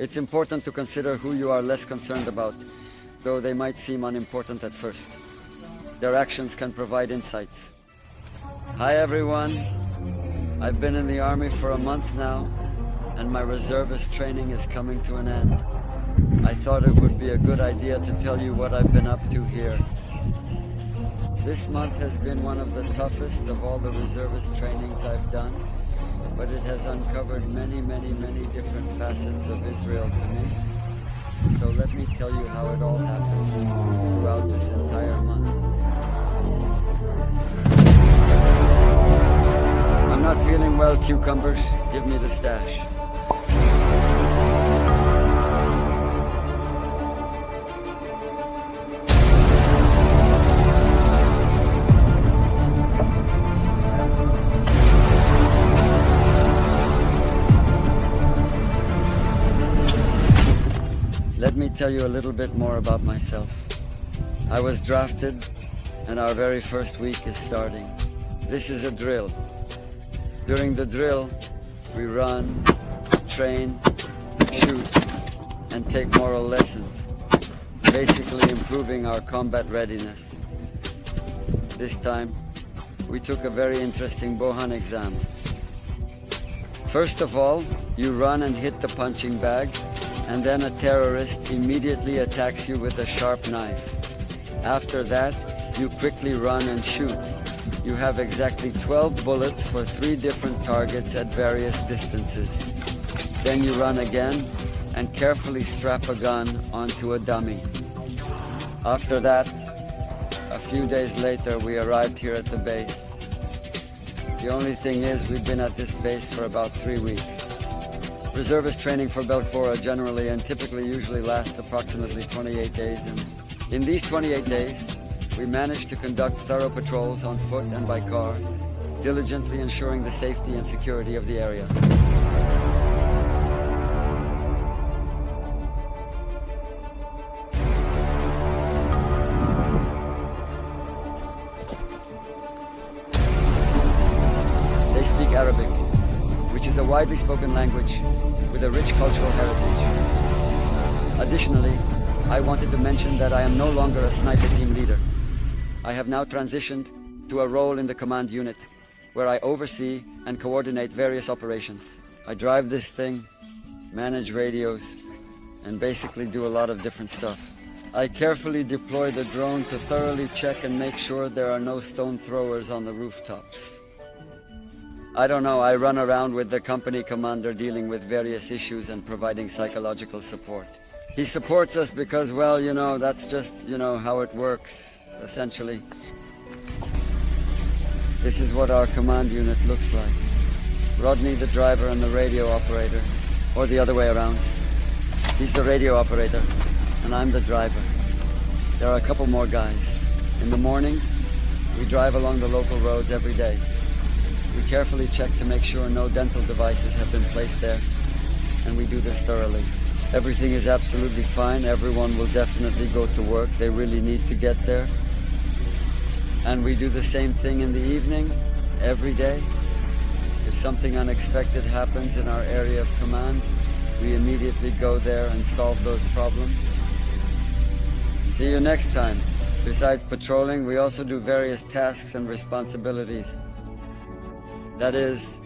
It's important to consider who you are less concerned about, though they might seem unimportant at first. Their actions can provide insights. Hi everyone. I've been in the Army for a month now, and my reservist training is coming to an end. I thought it would be a good idea to tell you what I've been up to here. This month has been one of the toughest of all the reservist trainings I've done, but it has uncovered many different facets of Israel to me. So let me tell you how it all happens throughout this entire month. I'm not feeling well, cucumbers. Give me the stash. Let me tell you a little bit more about myself. I was drafted, and our very first week is starting. This is a drill. During the drill, we run, train, shoot, and take moral lessons, basically improving our combat readiness. This time, we took a very interesting Bohan exam. First of all, you run and hit the punching bag, and then a terrorist immediately attacks you with a sharp knife. After that, you quickly run and shoot. You have exactly 12 bullets for 3 different targets at various distances. Then you run again and carefully strap a gun onto a dummy. After that, a few days later, we arrived here at the base. The only thing is, we've been at this base for about 3 weeks. Reservist training for Belfora generally and typically usually lasts approximately 28 days. And in these 28 days, we managed to conduct thorough patrols on foot and by car, diligently ensuring the safety and security of the area. They speak Arabic, which is a widely spoken language with a rich cultural heritage. Additionally, I wanted to mention that I am no longer a sniper team leader. I have now transitioned to a role in the command unit, where I oversee and coordinate various operations. I drive this thing, manage radios, and basically do a lot of different stuff. I carefully deploy the drone to thoroughly check and make sure there are no stone throwers on the rooftops. I don't know, I run around with the company commander dealing with various issues and providing psychological support. He supports us because, well, you know, that's just, how it works, essentially. This is what our command unit looks like. Rodney the driver and the radio operator, or the other way around. He's the radio operator, and I'm the driver. There are a couple more guys. In the mornings, we drive along the local roads every day. We carefully check to make sure no dental devices have been placed there, and we do this thoroughly. Everything is absolutely fine. Everyone will definitely go to work. They really need to get there. And we do the same thing in the evening, every day. If something unexpected happens in our area of command, we immediately go there and solve those problems. See you next time. Besides patrolling, we also do various tasks and responsibilities. That is,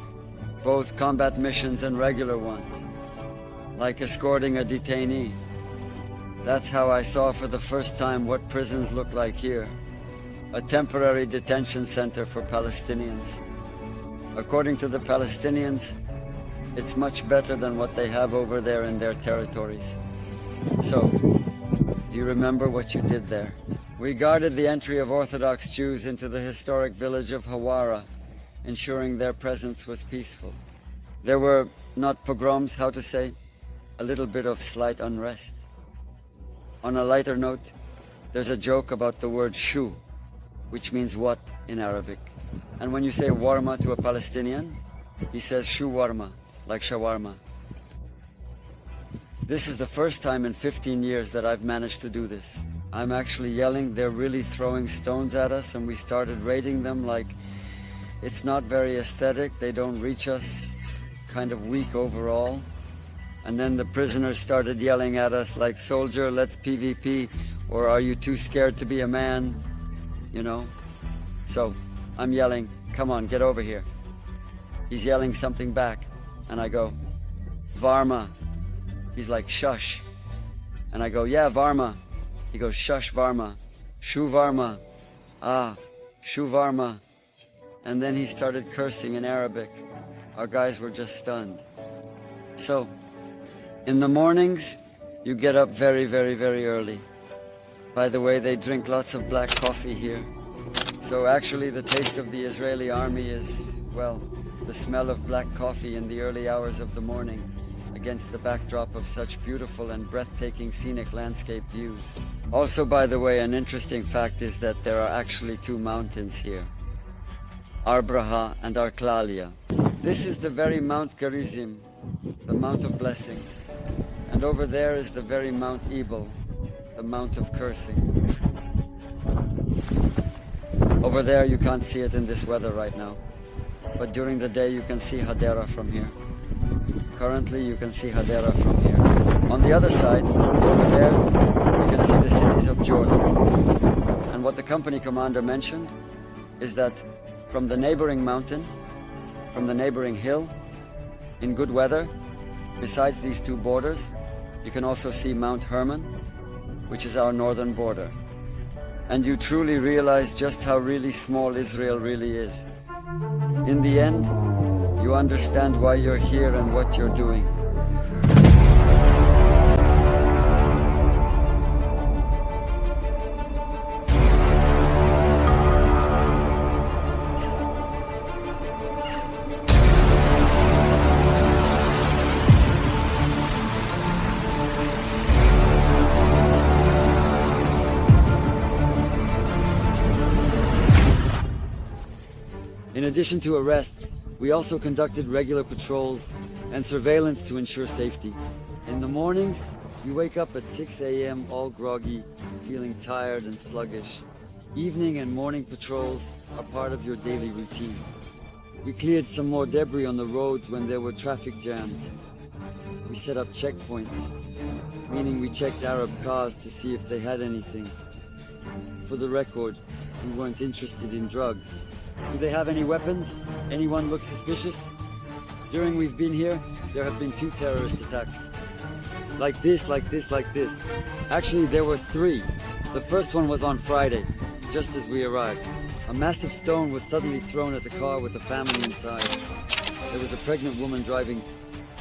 both combat missions and regular ones, like escorting a detainee. That's how I saw for the first time what prisons look like here. A temporary detention center for Palestinians. According to the Palestinians, it's much better than what they have over there in their territories. So, do you remember what you did there? We guarded the entry of Orthodox Jews into the historic village of Hawara, ensuring their presence was peaceful. There were, not pogroms, how to say, a little bit of slight unrest. On a lighter note, there's a joke about the word shu, which means what in Arabic. And when you say warma to a Palestinian, he says shu warma, like shawarma. This is the first time in 15 years that I've managed to do this. I'm actually yelling, they're really throwing stones at us, and we started raiding them like it's not very aesthetic, they don't reach us, kind of weak overall. And then the prisoners started yelling at us like, "Soldier, let's PvP," or "Are you too scared to be a man?" You know? So I'm yelling, "Come on, get over here." He's yelling something back, and I go, "Varma." He's like, "Shush." And I go, "Yeah, Varma." He goes, "Shush, Varma. Shu Varma. Ah, Shu Varma." And then he started cursing in Arabic. Our guys were just stunned. So, in the mornings, you get up very, very, very early. By the way, they drink lots of black coffee here. So actually the taste of the Israeli army is, well, the smell of black coffee in the early hours of the morning against the backdrop of such beautiful and breathtaking scenic landscape views. Also, by the way, an interesting fact is that there are actually two mountains here, Arbraha and Arklalia. This is the very Mount Gerizim, the Mount of Blessing. And over there is the very Mount Ebal, the Mount of Cursing. Over there you can't see it in this weather right now, but during the day you can see Hadera from here. Currently you can see Hadera from here. On the other side, over there, you can see the cities of Jordan. And what the company commander mentioned is that from the neighboring mountain, from the neighboring hill, in good weather, besides these two borders, you can also see Mount Hermon, which is our northern border. And you truly realize just how really small Israel really is. In the end, you understand why you're here and what you're doing. In addition to arrests, we also conducted regular patrols and surveillance to ensure safety. In the mornings, you wake up at 6 a.m. all groggy, feeling tired and sluggish. Evening and morning patrols are part of your daily routine. We cleared some more debris on the roads when there were traffic jams. We set up checkpoints, meaning we checked Arab cars to see if they had anything. For the record, we weren't interested in drugs. Do they have any weapons? Anyone look suspicious? During we've been here, there have been 2 terrorist attacks. Like this, like this, like this. Actually, there were 3. The first one was on Friday, just as we arrived. A massive stone was suddenly thrown at a car with a family inside. There was a pregnant woman driving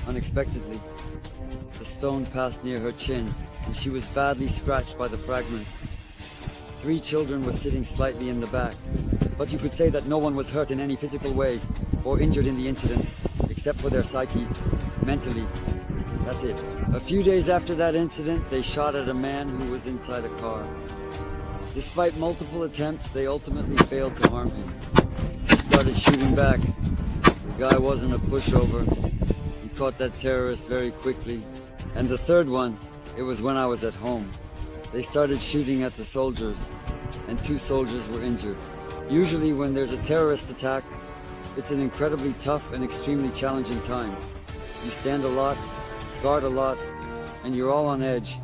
unexpectedly. The stone passed near her chin, and she was badly scratched by the fragments. 3 children were sitting slightly in the back, but you could say that no one was hurt in any physical way or injured in the incident, except for their psyche, mentally. That's it. A few days after that incident, they shot at a man who was inside a car. Despite multiple attempts, they ultimately failed to harm him. They started shooting back. The guy wasn't a pushover. We caught that terrorist very quickly. And the third one, it was when I was at home. They started shooting at the soldiers, and 2 soldiers were injured. Usually when there's a terrorist attack, it's an incredibly tough and extremely challenging time. You stand a lot, guard a lot, and you're all on edge.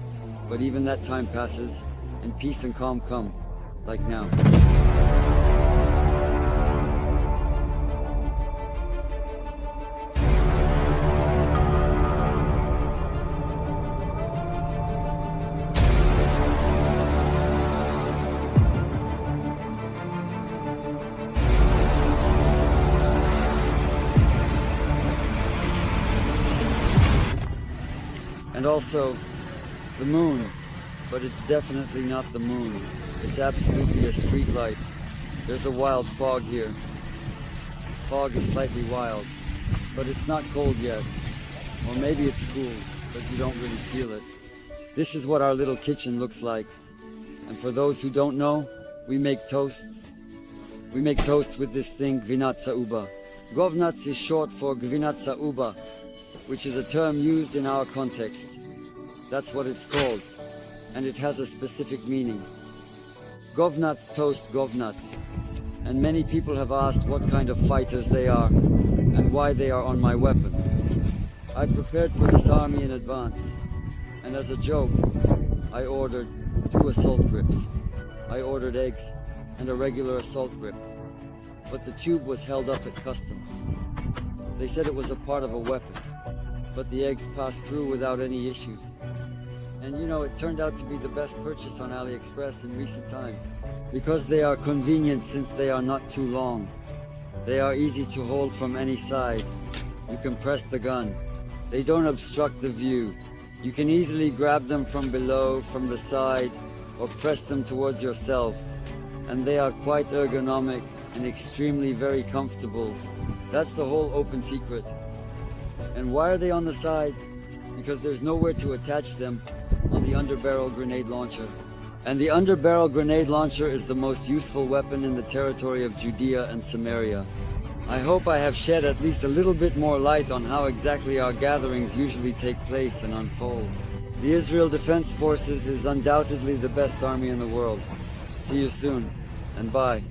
But even that time passes, and peace and calm come, like now. And also, the moon, but it's definitely not the moon. It's absolutely a street light. There's a wild fog here. Fog is slightly wild, but it's not cold yet. Or maybe it's cool, but you don't really feel it. This is what our little kitchen looks like. And for those who don't know, we make toasts. We make toasts with this thing, gvinat sauba. Govnats is short for gvinat sauba, which is a term used in our context. That's what it's called, and it has a specific meaning. Govnats toast govnats, and many people have asked what kind of fighters they are, and why they are on my weapon. I prepared for this army in advance, and as a joke, I ordered 2 assault grips. I ordered eggs and a regular assault grip, but the tube was held up at customs. They said it was a part of a weapon, but the eggs passed through without any issues. And you know, it turned out to be the best purchase on AliExpress in recent times, because they are convenient since they are not too long. They are easy to hold from any side. You can press the gun. They don't obstruct the view. You can easily grab them from below, from the side, or press them towards yourself. And they are quite ergonomic and extremely very comfortable. That's the whole open secret. And why are they on the side? Because there's nowhere to attach them on the underbarrel grenade launcher. And the underbarrel grenade launcher is the most useful weapon in the territory of Judea and Samaria. I hope I have shed at least a little bit more light on how exactly our gatherings usually take place and unfold. The Israel Defense Forces is undoubtedly the best army in the world. See you soon, and bye.